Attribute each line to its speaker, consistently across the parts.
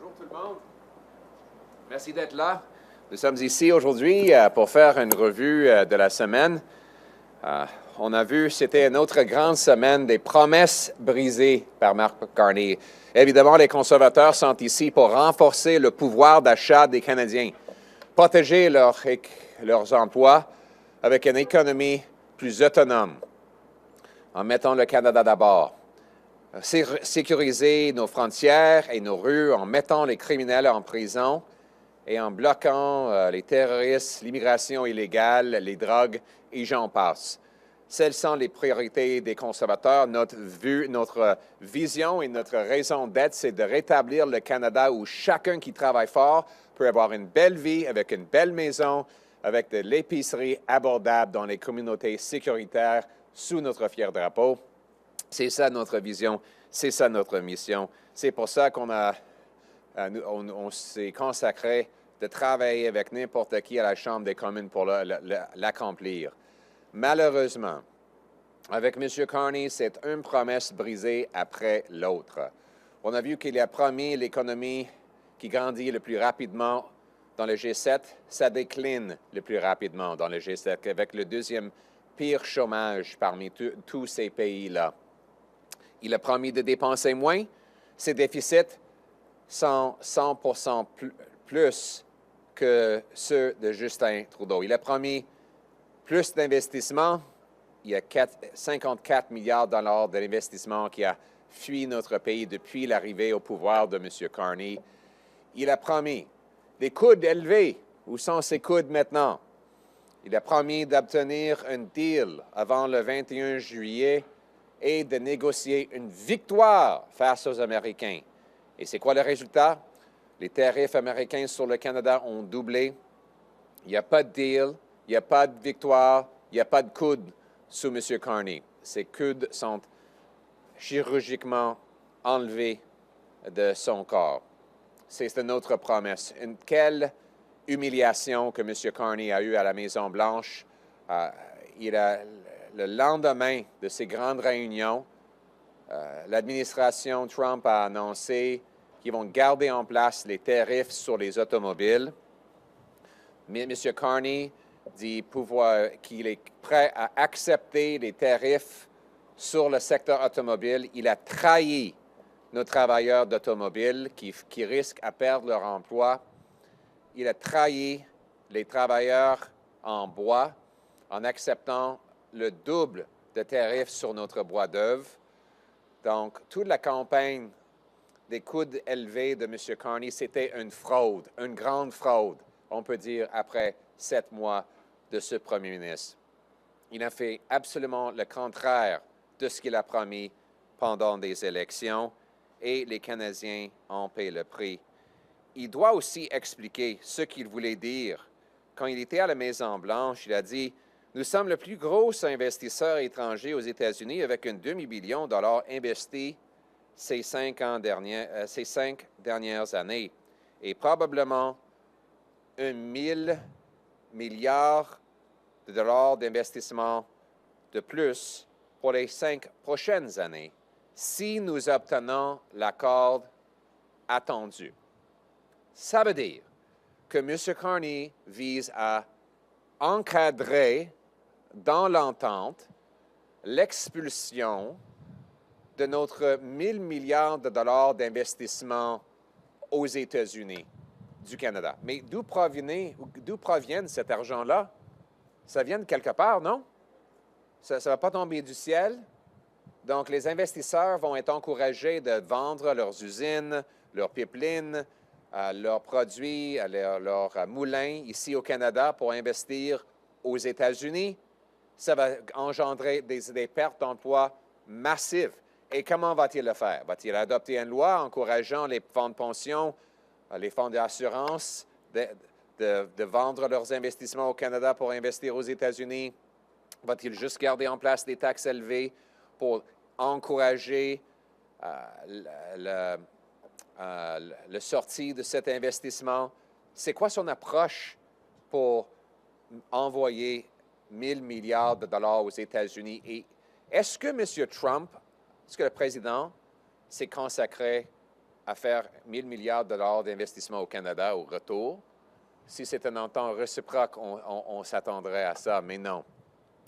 Speaker 1: Bonjour tout le monde. Merci d'être là. Nous sommes ici aujourd'hui pour faire une revue de la semaine. On a vu, c'était une autre grande semaine des promesses brisées par Mark Carney. Évidemment, les conservateurs sont ici pour renforcer le pouvoir d'achat des Canadiens, protéger leurs emplois avec une économie plus autonome, en mettant le Canada d'abord. Sécuriser nos frontières et nos rues en mettant les criminels en prison et en bloquant les terroristes, l'immigration illégale, les drogues et j'en passe. Celles sont les priorités des conservateurs. Notre vision et notre raison d'être, c'est de rétablir le Canada où chacun qui travaille fort peut avoir une belle vie avec une belle maison, avec de l'épicerie abordable dans les communautés sécuritaires sous notre fier drapeau. C'est ça notre vision, c'est ça notre mission. C'est pour ça qu'on s'est consacré de travailler avec n'importe qui à la Chambre des communes pour l'accomplir. Malheureusement, avec M. Carney, c'est une promesse brisée après l'autre. On a vu qu'il a promis l'économie qui grandit le plus rapidement dans le G7, ça décline le plus rapidement dans le G7, avec le deuxième pire chômage parmi tous ces pays-là. Il a promis de dépenser moins. Ses déficits sont 100% plus que ceux de Justin Trudeau. Il a promis plus d'investissements. Il y a 54 milliards de dollars d'investissement qui a fui notre pays depuis l'arrivée au pouvoir de M. Carney. Il a promis des coudes élevés. Où sont ces coudes maintenant? Il a promis d'obtenir un deal avant le 21 juillet et de négocier une victoire face aux Américains. Et c'est quoi le résultat? Les tarifs américains sur le Canada ont doublé. Il n'y a pas de deal, il n'y a pas de victoire, il n'y a pas de coude sous M. Carney. Ces coudes sont chirurgicalement enlevés de son corps. C'est une autre promesse. Quelle humiliation que M. Carney a eue à la Maison-Blanche. Le lendemain de ces grandes réunions, l'administration Trump a annoncé qu'ils vont garder en place les tarifs sur les automobiles. Mais M. Carney dit qu'il est prêt à accepter les tarifs sur le secteur automobile. Il a trahi nos travailleurs d'automobile qui risquent à perdre leur emploi. Il a trahi les travailleurs en bois en acceptant le double de tarifs sur notre bois d'œuvre. Donc, toute la campagne des coudes élevés de M. Carney, c'était une fraude, une grande fraude, on peut dire, après 7 mois de ce premier ministre. Il a fait absolument le contraire de ce qu'il a promis pendant des élections et les Canadiens ont payé le prix. Il doit aussi expliquer ce qu'il voulait dire. Quand il était à la Maison-Blanche, il a dit « Nous sommes le plus gros investisseur étranger aux États-Unis avec un demi-billion de dollars investis ces 5 dernières années et probablement 1 milliard de dollars d'investissement de plus pour les 5 prochaines années si nous obtenons l'accord attendu. » Ça veut dire que M. Carney vise à encadrer dans l'entente l'expulsion de notre 1 000 milliards de dollars d'investissement aux États-Unis du Canada. Mais d'où provient cet argent-là? Ça vient de quelque part, non? Ça ne va pas tomber du ciel. Donc, les investisseurs vont être encouragés de vendre leurs usines, leurs pipelines, leurs produits, leurs moulins ici au Canada pour investir aux États-Unis. Ça va engendrer des pertes d'emplois massives. Et comment va-t-il le faire? Va-t-il adopter une loi encourageant les fonds de pension, les fonds d'assurance de vendre leurs investissements au Canada pour investir aux États-Unis? Va-t-il juste garder en place des taxes élevées pour encourager le sortie de cet investissement? C'est quoi son approche pour envoyer 1 000 milliards de dollars aux États-Unis? Et est-ce que M. Trump, est-ce que le président s'est consacré à faire 1 000 milliards de dollars d'investissement au Canada au retour. Si c'est une entente réciproque, on s'attendrait à ça, mais non.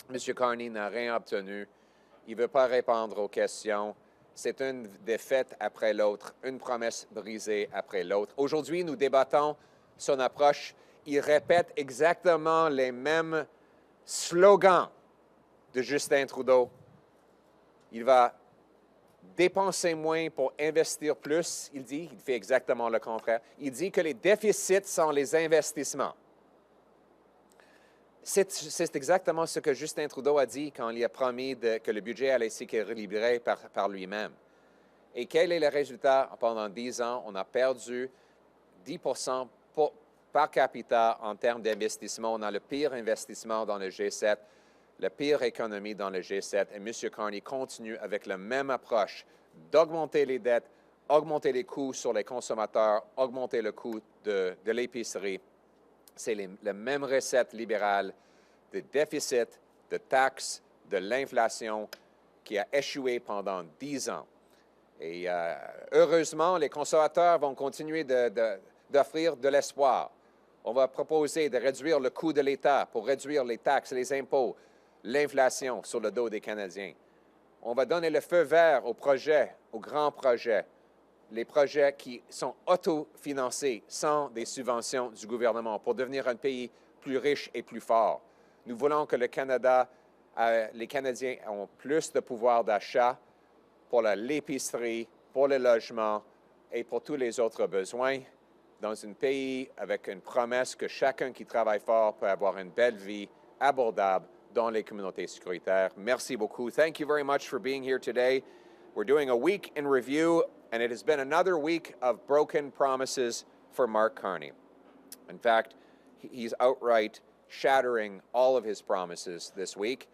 Speaker 1: M. Carney n'a rien obtenu. Il ne veut pas répondre aux questions. C'est une défaite après l'autre, une promesse brisée après l'autre. Aujourd'hui, nous débattons son approche. Il répète exactement les mêmes slogans de Justin Trudeau. Il va dépenser moins pour investir plus, il dit. Il fait exactement le contraire. Il dit que les déficits sont les investissements. C'est exactement ce que Justin Trudeau a dit quand il a promis que le budget allait s'équilibrer par lui-même. Et quel est le résultat? Pendant 10 ans, on a perdu 10 par capita en termes d'investissement. On a le pire investissement dans le G7, la pire économie dans le G7. Et M. Carney continue avec la même approche d'augmenter les dettes, augmenter les coûts sur les consommateurs, augmenter le coût de l'épicerie. C'est la même recette libérale de déficit, de taxes, de l'inflation qui a échoué pendant 10 ans. Et heureusement, les conservateurs vont continuer d'offrir de l'espoir. On va proposer de réduire le coût de l'État pour réduire les taxes, les impôts, l'inflation sur le dos des Canadiens. On va donner le feu vert aux projets, aux grands projets, les projets qui sont autofinancés sans des subventions du gouvernement pour devenir un pays plus riche et plus fort. Nous voulons que le Canada, les Canadiens ont plus de pouvoir d'achat pour l'épicerie, pour le logement et pour tous les autres besoins dans un pays avec une promesse que chacun qui travaille fort peut avoir une belle vie abordable dans les communautés sécuritaires. Merci beaucoup. Thank you very much for being here today. We're doing a week in review, and it has been another week of broken promises for Mark Carney. In fact, he's outright shattering all of his promises this week.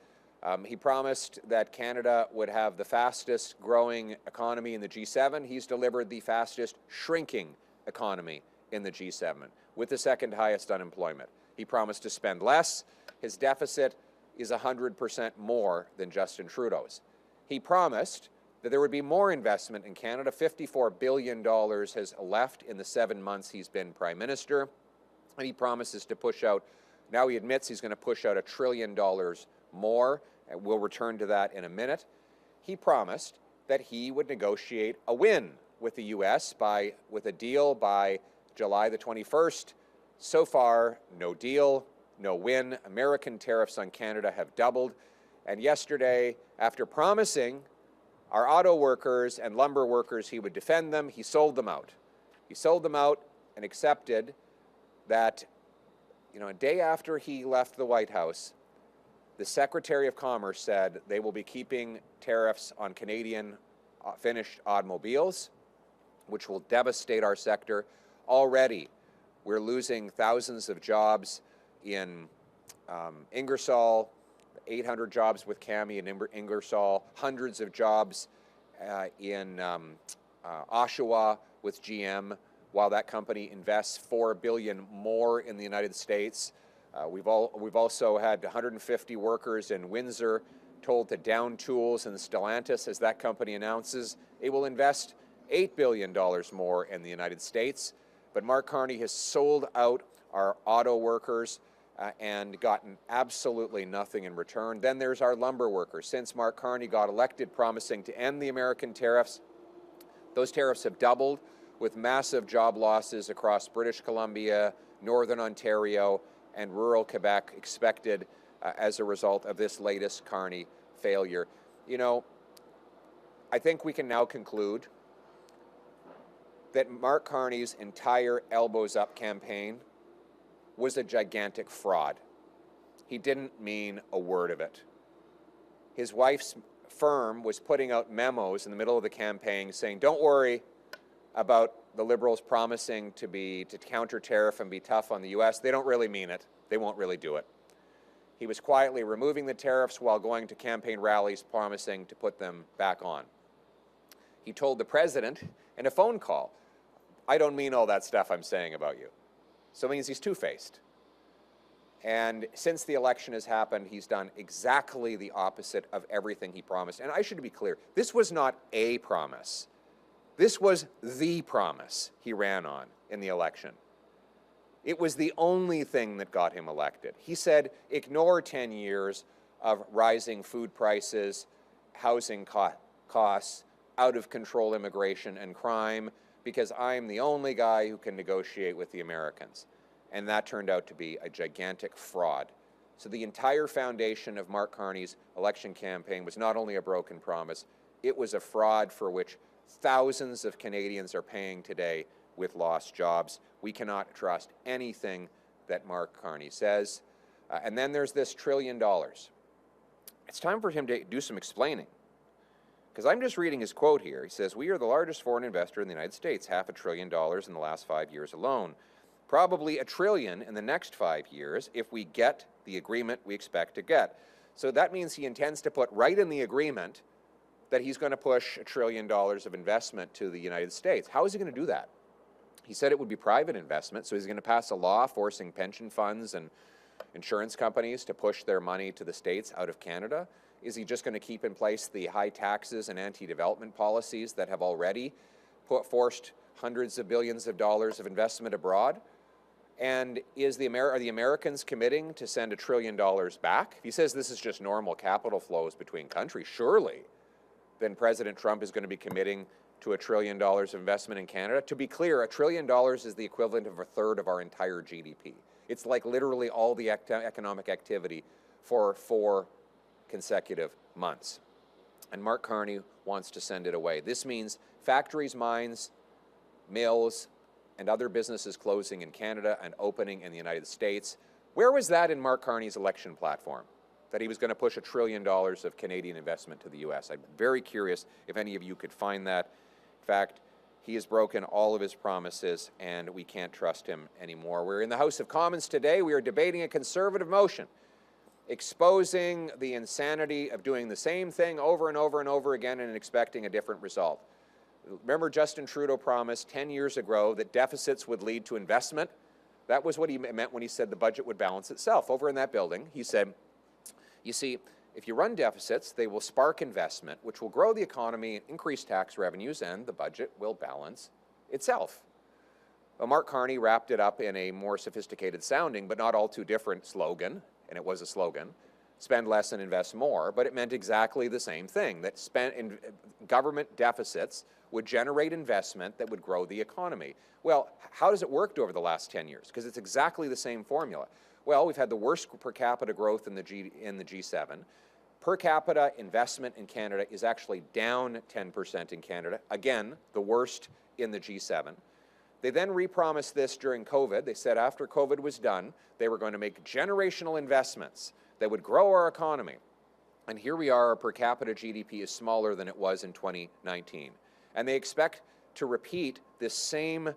Speaker 1: He promised that Canada would have the fastest growing economy in the G7. He's delivered the fastest shrinking economy in the G7 with the second highest unemployment. He promised to spend less. His deficit is 100% more than Justin Trudeau's. He promised that there would be more investment in Canada. $54 billion has left in the 7 months he's been Prime Minister. And he promises to push out, now he admits he's going to push out $1 trillion more, and we'll return to that in a minute. He promised that he would negotiate a win with the U.S. with a deal by July the 21st. So far, no deal, no win. American tariffs on Canada have doubled. And yesterday, after promising our auto workers and lumber workers he would defend them, he sold them out. He sold them out and accepted that, a day after he left the White House, the Secretary of Commerce said they will be keeping tariffs on Canadian finished automobiles, which will devastate our sector. Already, we're losing thousands of jobs in Ingersoll, 800 jobs with Cami in Ingersoll, hundreds of jobs in Oshawa with GM, while that company invests $4 billion more in the United States. We've also had 150 workers in Windsor told to down tools, and Stellantis, as that company announces, it will invest $8 billion more in the United States. But Mark Carney has sold out our auto workers and gotten absolutely nothing in return. Then there's our lumber workers. Since Mark Carney got elected promising to end the American tariffs, those tariffs have doubled, with massive job losses across British Columbia, Northern Ontario, and rural Quebec expected as a result of this latest Carney failure. I think we can now conclude that Mark Carney's entire elbows up campaign was a gigantic fraud. He didn't mean a word of it. His wife's firm was putting out memos in the middle of the campaign saying, don't worry about the Liberals promising to counter tariff and be tough on the U.S. They don't really mean it. They won't really do it. He was quietly removing the tariffs while going to campaign rallies promising to put them back on. He told the president in a phone call, I don't mean all that stuff I'm saying about you. So it means he's two-faced. And since the election has happened, he's done exactly the opposite of everything he promised. And I should be clear, this was not a promise. This was the promise he ran on in the election. It was the only thing that got him elected. He said, ignore 10 years of rising food prices, housing costs, out-of-control immigration and crime, because I'm the only guy who can negotiate with the Americans. And that turned out to be a gigantic fraud. So the entire foundation of Mark Carney's election campaign was not only a broken promise, it was a fraud for which thousands of Canadians are paying today with lost jobs. We cannot trust anything that Mark Carney says. And then there's this $1 trillion. It's time for him to do some explaining. Because I'm just reading his quote here. He says, we are the largest foreign investor in the United States, $500 billion in the last 5 years alone. Probably $1 trillion in the next 5 years if we get the agreement we expect to get. So that means he intends to put right in the agreement that he's going to push $1 trillion of investment to the United States. How is he going to do that? He said it would be private investment, so he's going to pass a law forcing pension funds and insurance companies to push their money to the States out of Canada. Is he just going to keep in place the high taxes and anti-development policies that have already forced hundreds of billions of dollars of investment abroad? And are the Americans committing to send $1 trillion back? If he says this is just normal capital flows between countries, surely then President Trump is going to be committing to $1 trillion of investment in Canada. To be clear, $1 trillion is the equivalent of a third of our entire GDP. It's like literally all the economic activity for 4 consecutive months. And Mark Carney wants to send it away. This means factories, mines, mills, and other businesses closing in Canada and opening in the United States. Where was that in Mark Carney's election platform? That he was going to push $1 trillion of Canadian investment to the U.S. I'm very curious if any of you could find that. In fact, he has broken all of his promises, and we can't trust him anymore. We're in the House of Commons today. We are debating a Conservative motion exposing the insanity of doing the same thing over and over and over again and expecting a different result. Remember, Justin Trudeau promised 10 years ago that deficits would lead to investment. That was what he meant when he said the budget would balance itself. Over in that building, he said, you see, if you run deficits, they will spark investment, which will grow the economy, increase tax revenues, and the budget will balance itself. Well, Mark Carney wrapped it up in a more sophisticated sounding, but not all too different slogan, and it was a slogan, spend less and invest more, but it meant exactly the same thing, that government deficits would generate investment that would grow the economy. Well, how does it work over the last 10 years? Because it's exactly the same formula. Well, we've had the worst per capita growth in the G7. Per capita investment in Canada is actually down 10% in Canada. Again, the worst in the G7. They then repromised this during COVID. They said after COVID was done, they were going to make generational investments that would grow our economy. And here we are, our per capita GDP is smaller than it was in 2019. And they expect to repeat this same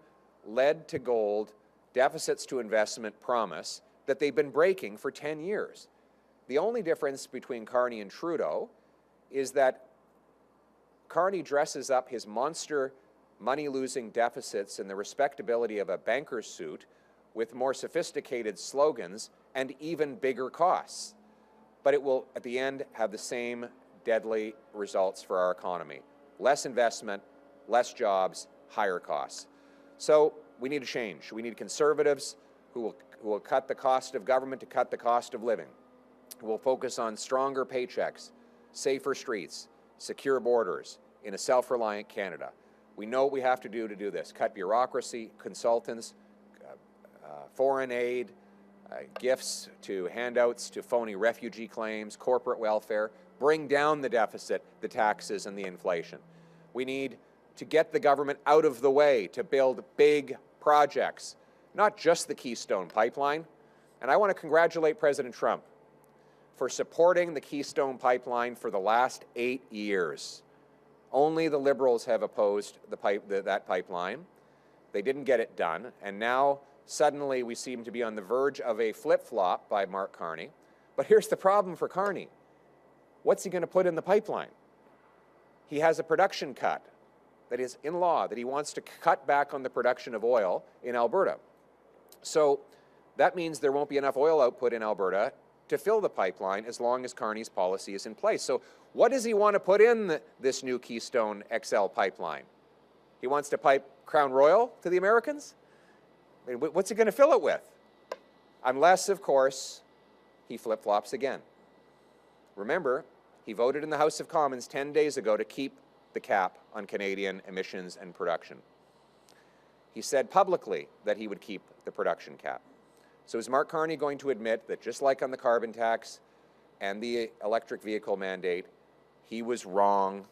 Speaker 1: lead to gold, deficits to investment promise that they've been breaking for 10 years. The only difference between Carney and Trudeau is that Carney dresses up his monster money-losing deficits in the respectability of a banker's suit with more sophisticated slogans and even bigger costs. But it will, at the end, have the same deadly results for our economy. Less investment, less jobs, higher costs. So we need a change. We need Conservatives who will cut the cost of government to cut the cost of living, who will focus on stronger paychecks, safer streets, secure borders in a self-reliant Canada. We know what we have to do this. Cut bureaucracy, consultants, foreign aid, gifts to handouts to phony refugee claims, corporate welfare, bring down the deficit, the taxes, and the inflation. We need to get the government out of the way to build big projects, not just the Keystone Pipeline. And I want to congratulate President Trump for supporting the Keystone Pipeline for the last 8 years. Only the Liberals have opposed that pipeline. They didn't get it done, and now suddenly we seem to be on the verge of a flip-flop by Mark Carney. But here's the problem for Carney. What's he going to put in the pipeline? He has a production cut that is in law, that he wants to cut back on the production of oil in Alberta. So that means there won't be enough oil output in Alberta to fill the pipeline as long as Carney's policy is in place. So what does he want to put in this new Keystone XL pipeline? He wants to pipe Crown Royal to the Americans? I mean, what's he going to fill it with? Unless, of course, he flip-flops again. Remember, he voted in the House of Commons 10 days ago to keep the cap on Canadian emissions and production. He said publicly that he would keep the production cap. So is Mark Carney going to admit that just like on the carbon tax and the electric vehicle mandate, he was wrong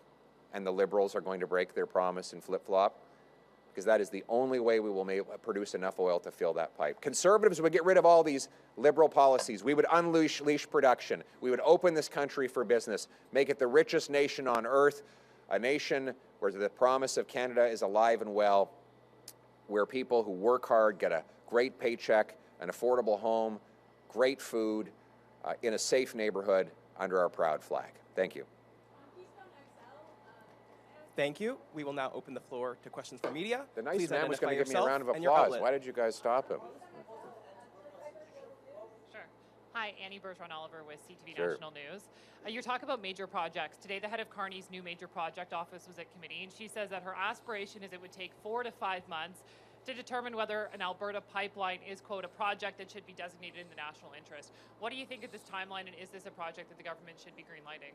Speaker 1: and the Liberals are going to break their promise and flip-flop? Because that is the only way we will produce enough oil to fill that pipe. Conservatives would get rid of all these Liberal policies. We would unleash production. We would open this country for business, make it the richest nation on earth, a nation where the promise of Canada is alive and well, where people who work hard get a great paycheck, an affordable home, great food, in a safe neighborhood under our proud flag. Thank you.
Speaker 2: Thank you. We will now open the floor to questions from media.
Speaker 1: The nice
Speaker 2: Please
Speaker 1: man was going to give me a round of
Speaker 2: and your
Speaker 1: applause.
Speaker 2: outlet.
Speaker 1: Why did you guys stop him?
Speaker 3: Sure. Hi, Annie Bergeron-Oliver with CTV
Speaker 1: Sure.
Speaker 3: National News. You talk about major projects. Today, the head of Carney's new major project office was at committee, and she says that her aspiration is it would take 4 to 5 months to determine whether an Alberta pipeline is, quote, a project that should be designated in the national interest. What do you think of this timeline, and is this a project that the government should be greenlighting?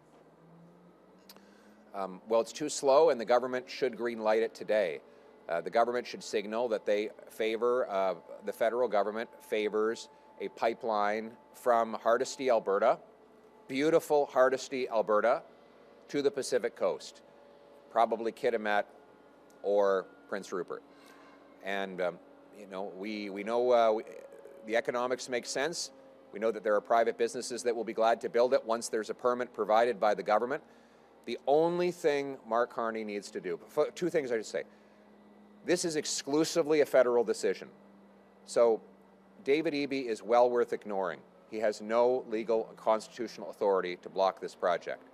Speaker 1: Well, it's too slow, and the government should green-light it today. The government should signal that they favor, the federal government favors a pipeline from Hardisty, Alberta, beautiful Hardisty, Alberta, to the Pacific Coast, probably Kitimat or Prince Rupert. And, you know, we know the economics make sense. We know that there are private businesses that will be glad to build it once there's a permit provided by the government. The only thing Mark Carney needs to do, two things I should say. This is exclusively a federal decision. So David Eby is well worth ignoring. He has no legal and constitutional authority to block this project.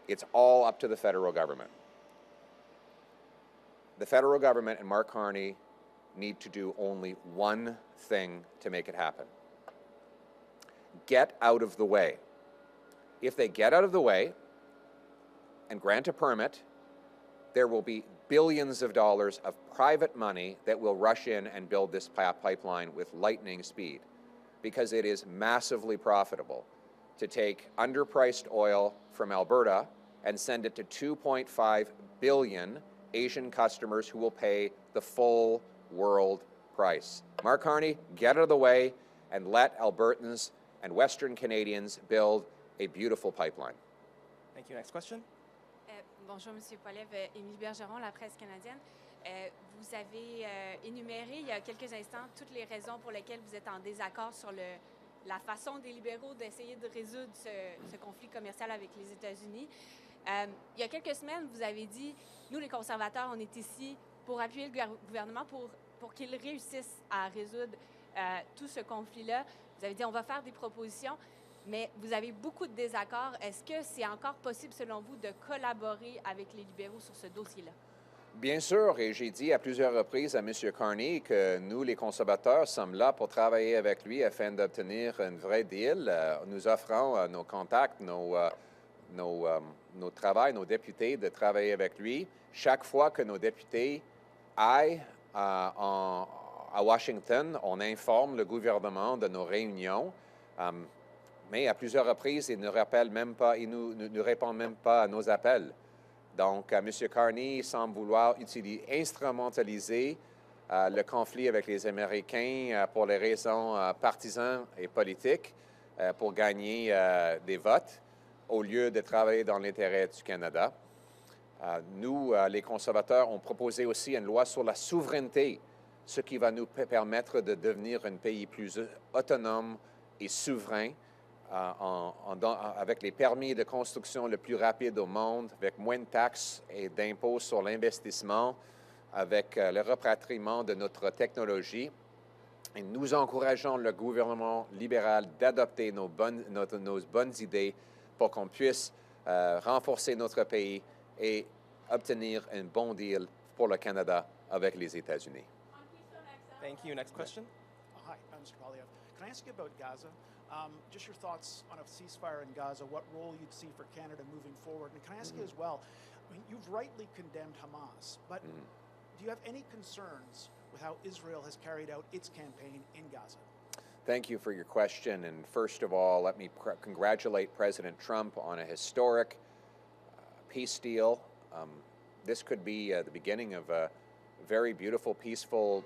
Speaker 1: It's all up to the federal government. The federal government and Mark Carney need to do only one thing to make it happen. Get out of the way. If they get out of the way and grant a permit, there will be billions of dollars of private money that will rush in and build this pipeline with lightning speed, because it is massively profitable to take underpriced oil from Alberta and send it to 2.5 billion Asian customers who will pay the full world price. Mark Carney, get out of the way and let Albertans and Western Canadians build a beautiful pipeline.
Speaker 2: Thank you. Next question.
Speaker 4: Bonjour, Monsieur Poilievre. Émilie Bergeron, la presse canadienne. Vous avez énuméré il y a quelques instants toutes les raisons pour lesquelles vous êtes en désaccord sur la façon des libéraux d'essayer de résoudre ce conflit commercial avec les États-Unis. Il y a quelques semaines, vous avez dit, nous les conservateurs, on est ici pour appuyer le gouvernement pour qu'il réussisse à résoudre tout ce conflit-là. Vous avez dit, on va faire des propositions. Mais vous avez beaucoup de désaccords. Est-ce que c'est encore possible, selon vous, de collaborer avec les libéraux sur ce dossier-là?
Speaker 1: Bien sûr, et j'ai dit à plusieurs reprises à M. Carney que nous, les conservateurs, sommes là pour travailler avec lui afin d'obtenir un vrai deal. Nous offrons nos contacts, nos travail, nos députés, de travailler avec lui. Chaque fois que nos députés aillent à Washington, on informe le gouvernement de nos réunions. Mais à plusieurs reprises, il ne rappelle même pas, il ne répond même pas à nos appels. Donc, M. Carney semble vouloir instrumentaliser le conflit avec les Américains pour les raisons partisanes et politiques pour gagner des votes au lieu de travailler dans l'intérêt du Canada. Nous, les conservateurs, ont proposé aussi une loi sur la souveraineté, ce qui va nous permettre de devenir un pays plus autonome et souverain, avec les permis de construction le plus rapide au monde, avec moins de taxes et d'impôts sur l'investissement, avec le rapatriement de notre technologie. Et nous encourageons le gouvernement libéral d'adopter nos bonnes idées pour qu'on puisse renforcer notre pays et obtenir un bon deal pour le Canada avec les États-Unis.
Speaker 2: Thank you. Next question.
Speaker 5: Hi, Mr. Poilievre. Can I ask you about Gaza? Just your thoughts on a ceasefire in Gaza, what role you'd see for Canada moving forward. And can I ask you as well, You've rightly condemned Hamas, but do you have any concerns with how Israel has carried out its campaign in Gaza?
Speaker 1: Thank you for your question. And first of all, let me congratulate President Trump on a historic peace deal. This could be the beginning of a very beautiful, peaceful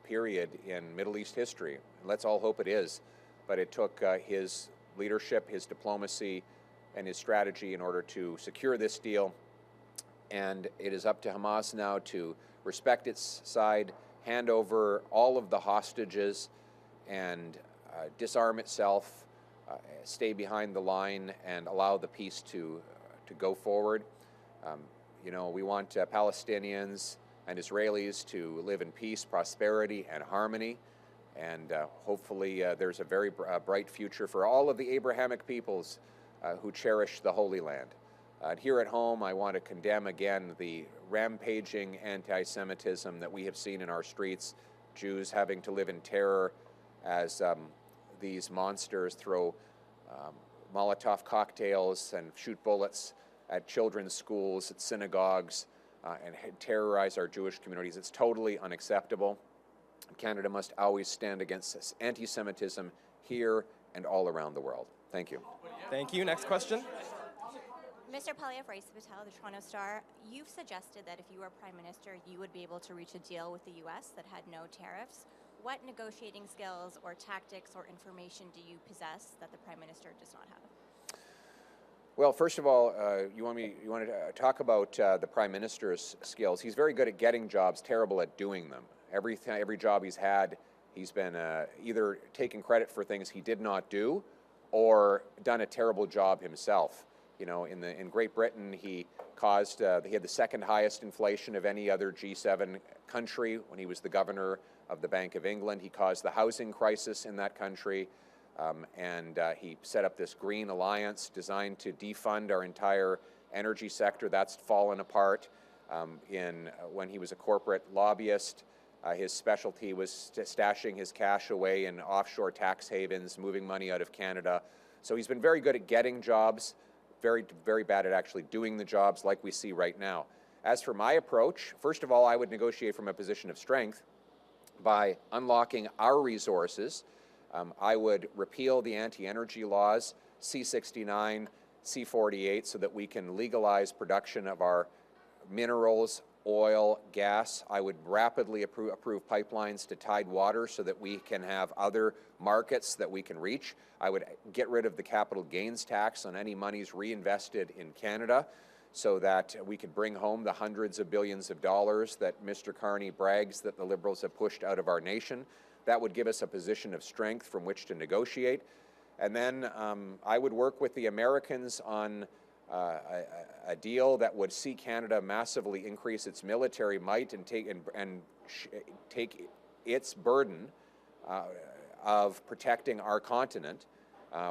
Speaker 1: period in Middle East history. Let's all hope it is. But it took his leadership, his diplomacy, and his strategy in order to secure this deal. And it is up to Hamas now to respect its side, hand over all of the hostages, and disarm itself, stay behind the line, and allow the peace to go forward. You know, we want Palestinians and Israelis to live in peace, prosperity, and harmony. And hopefully there's a very bright future for all of the Abrahamic peoples who cherish the Holy Land. Here at home, I want to condemn again the rampaging anti-Semitism that we have seen in our streets, Jews having to live in terror as these monsters throw Molotov cocktails and shoot bullets at children's schools, at synagogues, and terrorize our Jewish communities. It's totally unacceptable. Canada must always stand against anti-Semitism here and all around the world. Thank you.
Speaker 2: Thank you. Next question.
Speaker 6: Mr. Poilievre, Raisa Patel, the Toronto Star, you've suggested that if you were Prime Minister, you would be able to reach a deal with the U.S. that had no tariffs. What negotiating skills or tactics or information do you possess that the Prime Minister does not have?
Speaker 1: Well, first of all, you want to talk about the Prime Minister's skills. He's very good at getting jobs, terrible at doing them. Every job he's had, he's been either taking credit for things he did not do or done a terrible job himself. You know, in Great Britain, he had the second highest inflation of any other G7 country when he was the governor of the Bank of England. He caused the housing crisis in that country, and he set up this Green Alliance designed to defund our entire energy sector. That's fallen apart. When he was a corporate lobbyist, his specialty was stashing his cash away in offshore tax havens, moving money out of Canada. So he's been very good at getting jobs, very, very bad at actually doing the jobs like we see right now. As for my approach, first of all, I would negotiate from a position of strength by unlocking our resources. I would repeal the anti-energy laws, C-69, C-48, so that we can legalize production of our minerals, oil, gas. I would rapidly approve pipelines to Tidewater so that we can have other markets that we can reach. I would get rid of the capital gains tax on any monies reinvested in Canada so that we could bring home the hundreds of billions of dollars that Mr. Carney brags that the Liberals have pushed out of our nation. That would give us a position of strength from which to negotiate. And then I would work with the Americans on a deal that would see Canada massively increase its military might and take its burden of protecting our continent,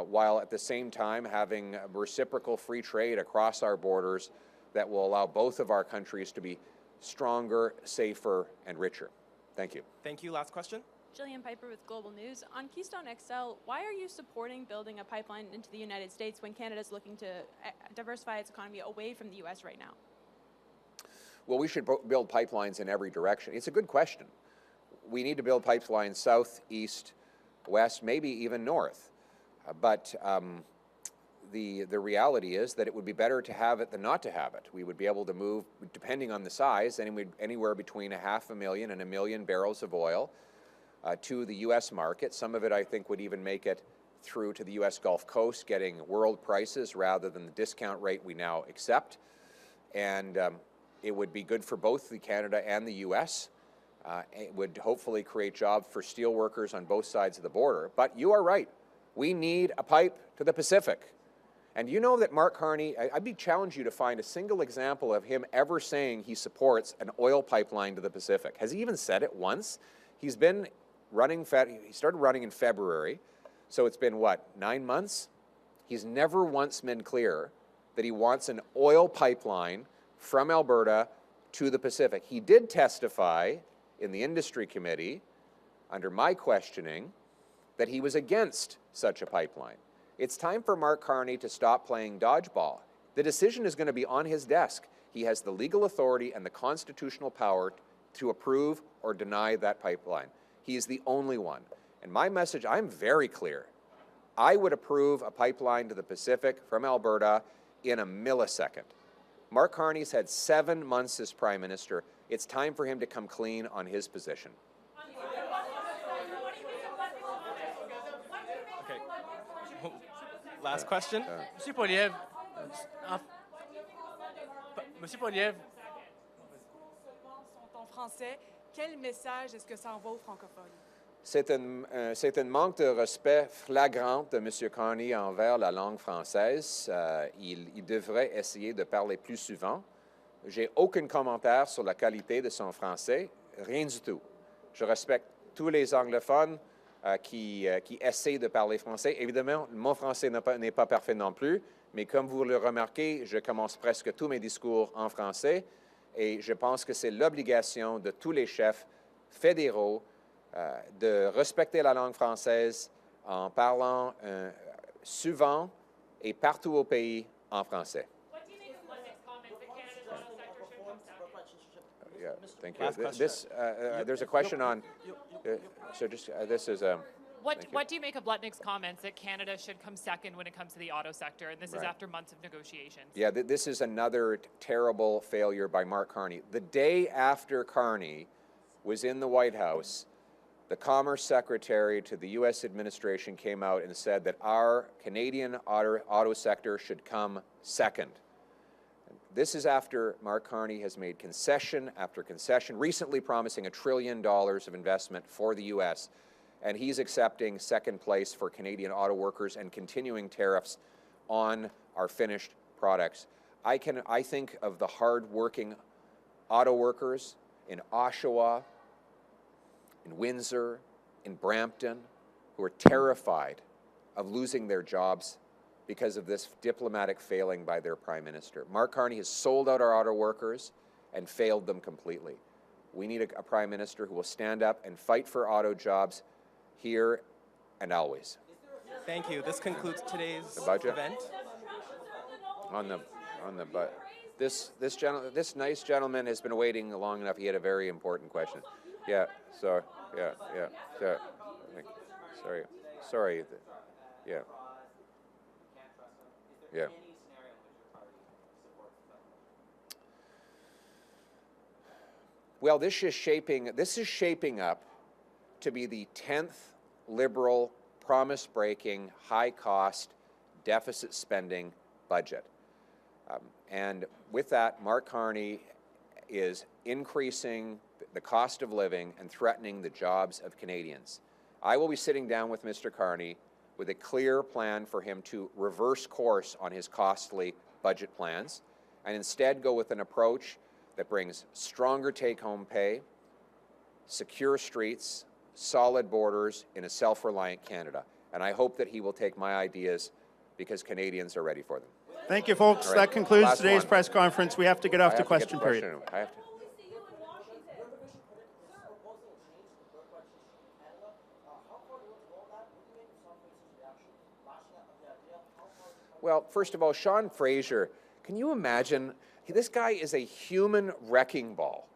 Speaker 1: while at the same time having reciprocal free trade across our borders that will allow both of our countries to be stronger, safer, and richer. Thank you.
Speaker 2: Thank you. Last question.
Speaker 7: Jillian Piper with Global News. On Keystone XL, why are you supporting building a pipeline into the United States when Canada is looking to diversify its economy away from the U.S. right now?
Speaker 1: Well, we should build pipelines in every direction. It's a good question. We need to build pipelines south, east, west, maybe even north. But the reality is that it would be better to have it than not to have it. We would be able to move, depending on the size, anywhere between 500,000 and 1 million barrels of oil to the U.S. market. Some of it, I think, would even make it through to the U.S. Gulf Coast, getting world prices rather than the discount rate we now accept. And it would be good for both the Canada and the U.S. It would hopefully create jobs for steel workers on both sides of the border. But you are right. We need a pipe to the Pacific. And you know that Mark Carney, I'd challenge you to find a single example of him ever saying he supports an oil pipeline to the Pacific. Has he even said it once? He's been running, he started running in February, so it's been, what, 9 months? He's never once been clear that he wants an oil pipeline from Alberta to the Pacific. He did testify in the industry committee, under my questioning, that he was against such a pipeline. It's time for Mark Carney to stop playing dodgeball. The decision is going to be on his desk. He has the legal authority and the constitutional power to approve or deny that pipeline. He is the only one. And my message, I'm very clear. I would approve a pipeline to the Pacific from Alberta in a millisecond. Mark Carney's had 7 months as Prime Minister. It's time for him to come clean on his position.
Speaker 2: Okay. Last question.
Speaker 8: Monsieur Poilievre, Monsieur Poilievre,
Speaker 9: en français, quel message est-ce que ça envoie aux francophones?
Speaker 1: C'est un manque de respect flagrant de M. Carney envers la langue française. Il devrait essayer de parler plus souvent. J'ai aucun commentaire sur la qualité de son français, rien du tout. Je respecte tous les anglophones qui essaient de parler français. Évidemment, mon français n'est pas parfait non plus, mais comme vous le remarquez, je commence presque tous mes discours en français et je pense que c'est l'obligation de tous les chefs fédéraux de respecter la langue française en parlant souvent et partout au pays en français. Yeah, thank you. There's a question on. So just this is a.
Speaker 3: What do you make of Lutnick's comments that Canada should come second when it comes to the auto sector, and this is after months of negotiations?
Speaker 1: Yeah, this is another terrible failure by Mark Carney. The day after Carney was in the White House, the Commerce Secretary to the U.S. administration came out and said that our Canadian auto sector should come second. This is after Mark Carney has made concession after concession, recently promising $1 trillion of investment for the U.S., and he's accepting second place for Canadian auto workers and continuing tariffs on our finished products. I think of the hard-working auto workers in Oshawa, in Windsor, in Brampton, who are terrified of losing their jobs because of this diplomatic failing by their Prime Minister. Mark Carney has sold out our auto workers and failed them completely. We need a Prime Minister who will stand up and fight for auto jobs here and always.
Speaker 2: Thank you. This concludes today's event.
Speaker 1: On the budget. This nice gentleman has been waiting long enough. He had a very important question. Yeah. So yeah. Sorry. Yeah. Yeah. Well, this is shaping up to be the 10th Liberal promise-breaking, high-cost, deficit spending budget. And with that, Mark Carney is increasing the cost of living and threatening the jobs of Canadians. I will be sitting down with Mr. Carney with a clear plan for him to reverse course on his costly budget plans and instead go with an approach that brings stronger take-home pay, secure streets, solid borders in a self-reliant Canada. And I hope that he will take my ideas because Canadians are ready for them.
Speaker 10: Thank you, folks. That concludes today's press conference. We have to get off to question period.
Speaker 1: Well, first of all, Sean Fraser, can you imagine? This guy is a human wrecking ball.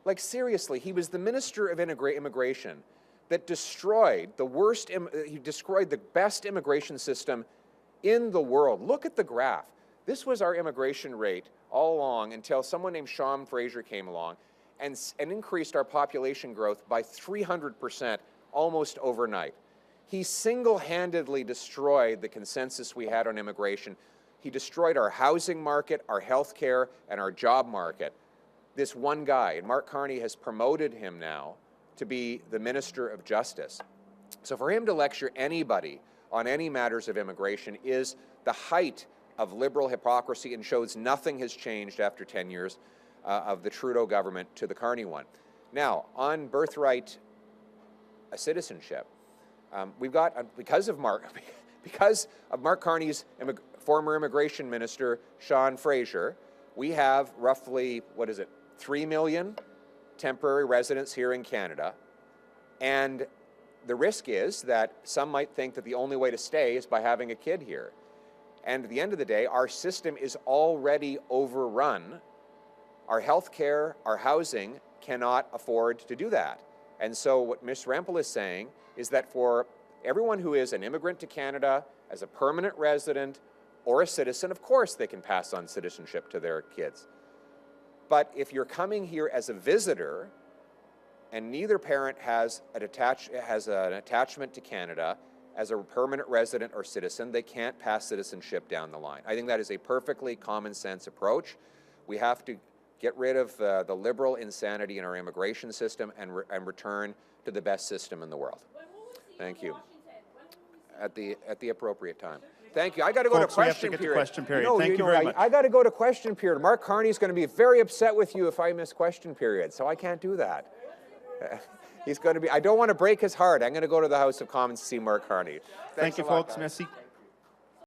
Speaker 1: Like, seriously, he was the Minister of Immigration that destroyed he destroyed the best immigration system in the world. Look at the graph. This was our immigration rate all along until someone named Sean Fraser came along and increased our population growth by 300% almost overnight. He single-handedly destroyed the consensus we had on immigration. He destroyed our housing market, our health care, and our job market. This one guy, and Mark Carney has promoted him now to be the Minister of Justice. So for him to lecture anybody on any matters of immigration is the height of Liberal hypocrisy and shows nothing has changed after 10 years of the Trudeau government to the Carney one. Now, on birthright citizenship, we've got, because of Mark Carney's former immigration minister, Sean Fraser, we have roughly, 3 million temporary residents here in Canada. And the risk is that some might think that the only way to stay is by having a kid here. And at the end of the day, our system is already overrun our health care, our housing cannot afford to do that. And so what Ms. Rempel is saying is that for everyone who is an immigrant to Canada as a permanent resident or a citizen, of course they can pass on citizenship to their kids. But if you're coming here as a visitor and neither parent has an attachment to Canada as a permanent resident or citizen, they can't pass citizenship down the line. I think that is a perfectly common sense approach. We have to get rid of the liberal insanity in our immigration system and return to the best system in the world. Thank you. At the appropriate time. Thank you. I got to go
Speaker 10: Folks,
Speaker 1: to
Speaker 10: we have to
Speaker 1: question
Speaker 10: get to
Speaker 1: period.
Speaker 10: question period. Thank you very much.
Speaker 1: I got to go to question period. Mark Carney is going to be very upset with you if I miss question period, so I can't do that. He's going to be. I don't want to break his heart. I'm going to go to the House of Commons to see Mark Carney.
Speaker 10: Thank you, folks. Merci.